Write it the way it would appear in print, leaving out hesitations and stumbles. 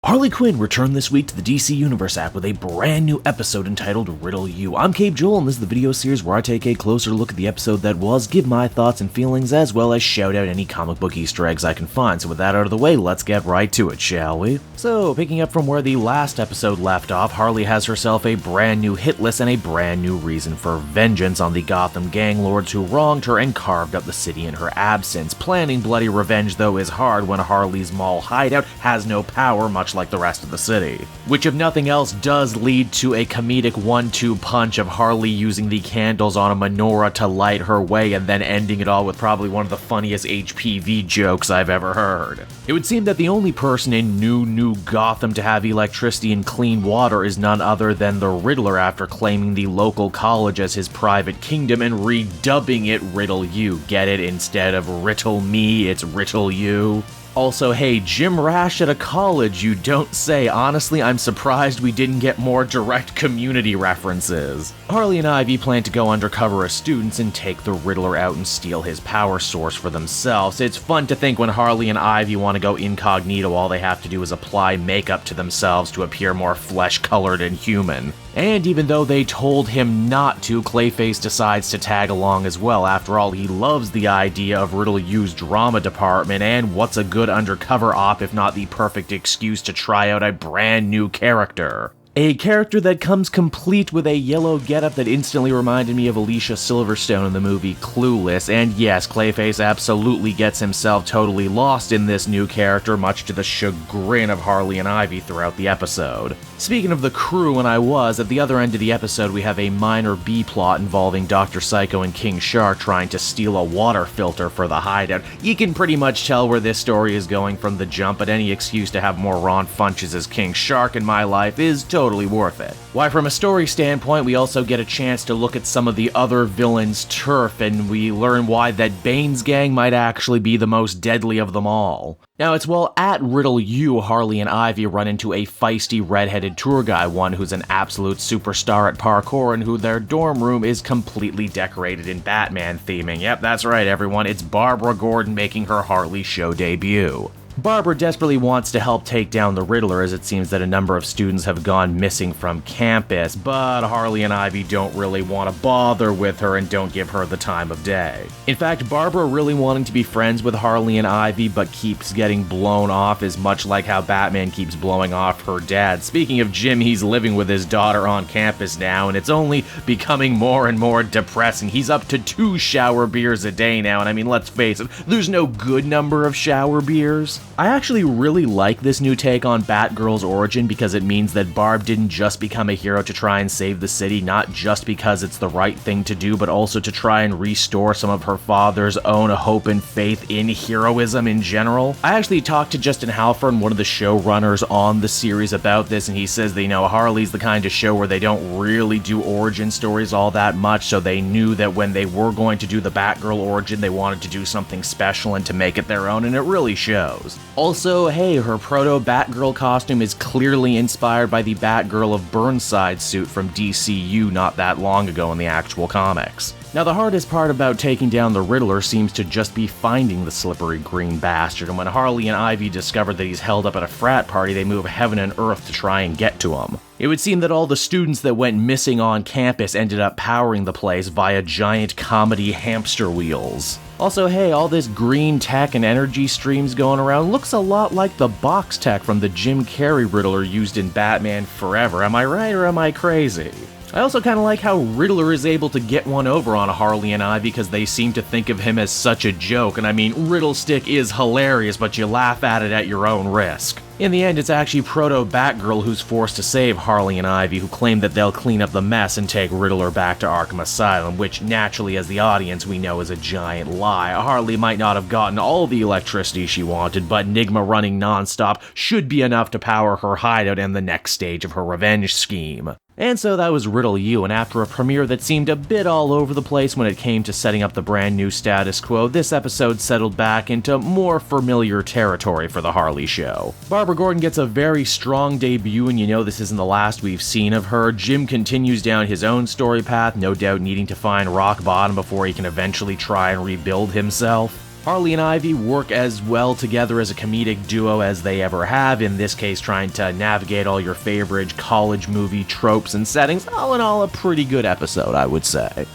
Harley Quinn returned this week to the DC Universe app with a brand new episode entitled Riddle You. I'm Cape Joel, and this is the video series where I take a closer look at the episode that was, give my thoughts and feelings, as well as shout out any comic book Easter eggs I can find. So with that out of the way, let's get right to it, shall we? So, picking up from where the last episode left off, Harley has herself a brand new hit list and a brand new reason for vengeance on the Gotham gang lords who wronged her and carved up the city in her absence. Planning bloody revenge, though, is hard when Harley's mall hideout has no power, much like the rest of the city. Which, if nothing else, does lead to a comedic 1-2 punch of Harley using the candles on a menorah to light her way and then ending it all with probably one of the funniest HPV jokes I've ever heard. It would seem that the only person in new Gotham to have electricity and clean water is none other than the Riddler after claiming the local college as his private kingdom and redubbing it Riddle You. Get it? Instead of Riddle Me, it's Riddle You. Also, hey, Jim Rash at a college, you don't say. Honestly, I'm surprised we didn't get more direct community references. Harley and Ivy plan to go undercover as students and take the Riddler out and steal his power source for themselves. It's fun to think when Harley and Ivy want to go incognito, all they have to do is apply makeup to themselves to appear more flesh-colored and human. And even though they told him not to, Clayface decides to tag along as well. After all, he loves the idea of Riddle U's drama department, and what's a good undercover op if not the perfect excuse to try out a brand new character? A character that comes complete with a yellow getup that instantly reminded me of Alicia Silverstone in the movie Clueless, and yes, Clayface absolutely gets himself totally lost in this new character, much to the chagrin of Harley and Ivy throughout the episode. Speaking of the crew, and at the other end of the episode we have a minor B-plot involving Dr. Psycho and King Shark trying to steal a water filter for the hideout. You can pretty much tell where this story is going from the jump, but any excuse to have more Ron Funches as King Shark in my life is totally worth it. Why, from a story standpoint, we also get a chance to look at some of the other villains' turf, and we learn why that Bane's gang might actually be the most deadly of them all. Now, it's while at Riddle You, Harley and Ivy run into a feisty redheaded tour guy, one who's an absolute superstar at parkour and who their dorm room is completely decorated in Batman theming. Yep, that's right everyone, it's Barbara Gordon making her Harley show debut. Barbara desperately wants to help take down the Riddler, as it seems that a number of students have gone missing from campus, but Harley and Ivy don't really want to bother with her and don't give her the time of day. In fact, Barbara really wanting to be friends with Harley and Ivy but keeps getting blown off is much like how Batman keeps blowing off her dad. Speaking of Jim, he's living with his daughter on campus now, and it's only becoming more and more depressing. He's up to 2 shower beers a day now, and I mean, let's face it, there's no good number of shower beers. I actually really like this new take on Batgirl's origin because it means that Barb didn't just become a hero to try and save the city, not just because it's the right thing to do, but also to try and restore some of her father's own hope and faith in heroism in general. I actually talked to Justin Halford, one of the showrunners on the series, about this, and he says that, Harley's the kind of show where they don't really do origin stories all that much, so they knew that when they were going to do the Batgirl origin, they wanted to do something special and to make it their own, and it really shows. Also, hey, her proto-Batgirl costume is clearly inspired by the Batgirl of Burnside's suit from DCU not that long ago in the actual comics. Now, the hardest part about taking down the Riddler seems to just be finding the slippery green bastard, and when Harley and Ivy discover that he's held up at a frat party, they move heaven and earth to try and get to him. It would seem that all the students that went missing on campus ended up powering the place via giant comedy hamster wheels. Also, hey, all this green tech and energy streams going around looks a lot like the box tech from the Jim Carrey Riddler used in Batman Forever. Am I right or am I crazy? I also kind of like how Riddler is able to get one over on Harley and Ivy because they seem to think of him as such a joke, and I mean, Riddlestick is hilarious, but you laugh at it at your own risk. In the end, it's actually Proto-Batgirl who's forced to save Harley and Ivy, who claim that they'll clean up the mess and take Riddler back to Arkham Asylum, which naturally as the audience we know is a giant lie. Harley might not have gotten all the electricity she wanted, but Nygma running non-stop should be enough to power her hideout and the next stage of her revenge scheme. And so that was Riddle You, and after a premiere that seemed a bit all over the place when it came to setting up the brand new status quo, this episode settled back into more familiar territory for the Harley show. Barbara Gordon gets a very strong debut, and this isn't the last we've seen of her. Jim continues down his own story path, no doubt needing to find rock bottom before he can eventually try and rebuild himself. Harley and Ivy work as well together as a comedic duo as they ever have, in this case trying to navigate all your favorite college movie tropes and settings. All in all, a pretty good episode, I would say.